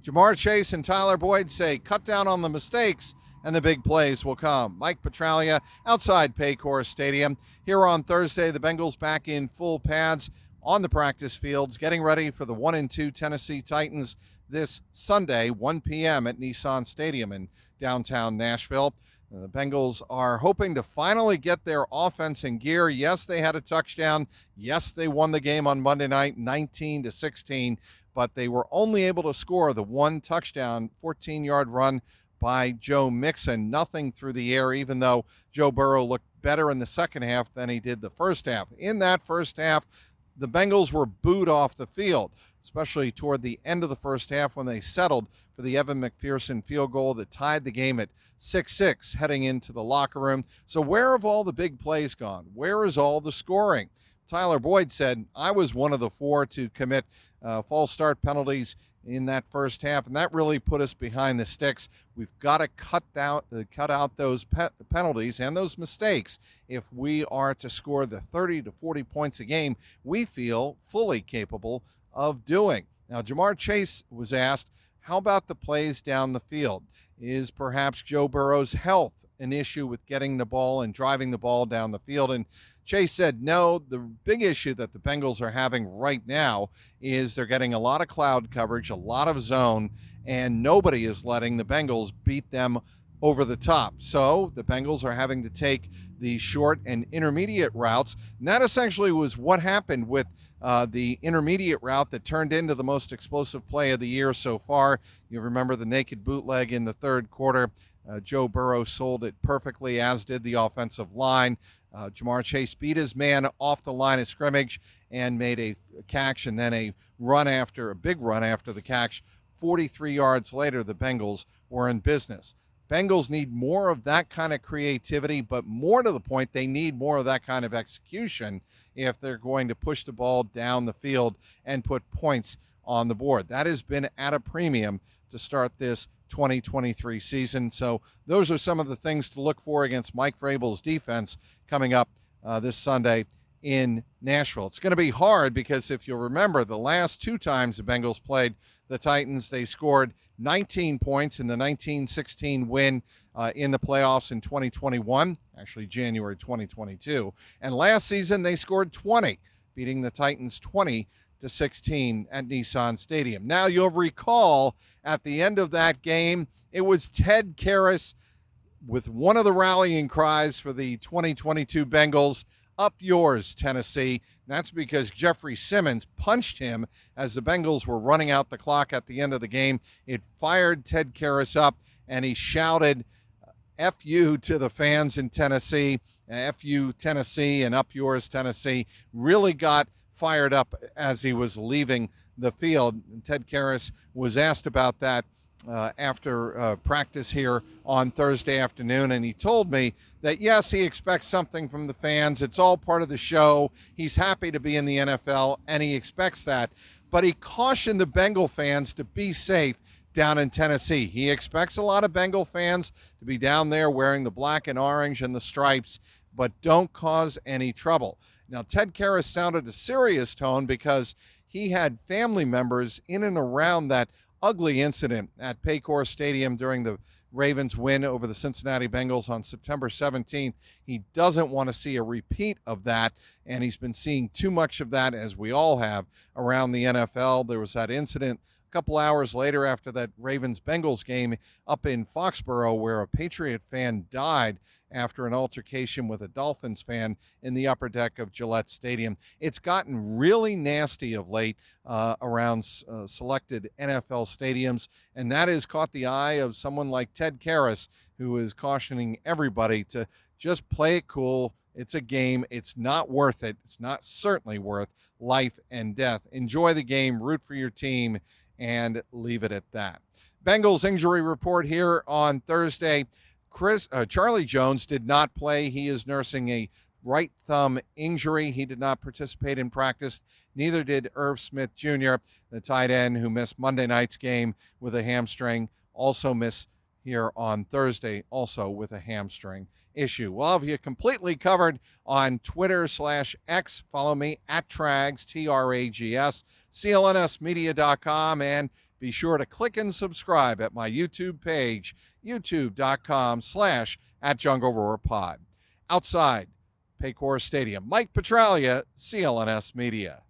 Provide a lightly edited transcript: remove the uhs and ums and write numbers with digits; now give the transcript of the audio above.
Jamar Chase and Tyler Boyd say cut down on the mistakes and the big plays will come. Mike Petraglia outside Paycor Stadium. Here on Thursday, the Bengals back in full pads on the practice fields, getting ready for the 1-2 Tennessee Titans this Sunday, 1 p.m. at Nissan Stadium in downtown Nashville. The Bengals are hoping to finally get their offense in gear. Yes, they had a touchdown. Yes, they won the game on Monday night, 19-16, but they were only able to score the one touchdown, 14-yard run by Joe Mixon. Nothing through the air, even though Joe Burrow looked better in the second half than he did the first half. In that first half, the Bengals were booed off the field, especially toward the end of the first half when they settled for the Evan McPherson field goal that tied the game at 6-6 heading into the locker room. So where have all the big plays gone? Where is all the scoring? Tyler Boyd said, I was one of the four to commit false start penalties in that first half, and that really put us behind the sticks. We've got to cut out those penalties and those mistakes if we are to score the 30 to 40 points a game we feel fully capable of doing. Now, Jamar Chase was asked, how about the plays down the field? Is perhaps Joe Burrow's health an issue with getting the ball and driving the ball down the field? And Chase said, no, the big issue that the Bengals are having right now is they're getting a lot of cloud coverage, a lot of zone, and nobody is letting the Bengals beat them over the top. So the Bengals are having to take the short and intermediate routes. And that essentially was what happened with the intermediate route that turned into the most explosive play of the year so far. You remember the naked bootleg in the third quarter. Joe Burrow sold it perfectly, as did the offensive line. Jamar Chase beat his man off the line of scrimmage and made a catch and then a big run after the catch. 43 yards later, the Bengals were in business. Bengals need more of that kind of creativity, but more to the point, they need more of that kind of execution if they're going to push the ball down the field and put points on the board. That has been at a premium to start this 2023 season. So those are some of the things to look for against Mike Vrabel's defense coming up this Sunday in Nashville. It's going to be hard because if you'll remember, the last two times the Bengals played the Titans, they scored 19 points in the 19-16 win in the playoffs in 2021, actually January 2022. And last season they scored 20, beating the Titans 20-16 at Nissan Stadium. Now you'll recall at the end of that game, it was Ted Karras with one of the rallying cries for the 2022 Bengals, up yours, Tennessee. That's because Jeffrey Simmons punched him as the Bengals were running out the clock at the end of the game. It fired Ted Karras up, and he shouted, F you to the fans in Tennessee, F you, Tennessee, and up yours, Tennessee. Really got fired up as he was leaving the field. Ted Karras was asked about that after practice here on Thursday afternoon, and he told me that, yes, he expects something from the fans. It's all part of the show. He's happy to be in the NFL, and he expects that. But he cautioned the Bengal fans to be safe down in Tennessee. He expects a lot of Bengal fans to be down there wearing the black and orange and the stripes, but don't cause any trouble. Now, Ted Karras sounded a serious tone because he had family members in and around that ugly incident at Paycor Stadium during the Ravens win over the Cincinnati Bengals on September 17th. He doesn't want to see a repeat of that, and he's been seeing too much of that, as we all have, around the NFL. There was that incident a couple hours later after that Ravens-Bengals game up in Foxborough where a Patriot fan died after an altercation with a Dolphins fan in the upper deck of Gillette Stadium. It's gotten really nasty of late around selected NFL stadiums, and that has caught the eye of someone like Ted Karras, who is cautioning everybody to just play it cool. It's a game. It's not worth it. It's not certainly worth life and death. Enjoy the game, root for your team, and leave it at that. Bengals injury report here on Thursday. Charlie Jones did not play. He is nursing a right thumb injury. He did not participate in practice. Neither did Irv Smith Jr., the tight end who missed Monday night's game with a hamstring, also missed here on Thursday, also with a hamstring issue. We'll have you completely covered on Twitter/X. Follow me at Trags, Trags, CLNSmedia.com, and be sure to click and subscribe at my YouTube page, youtube.com/@JungleRoarPod. Outside Paycor Stadium, Mike Petraglia, CLNS Media.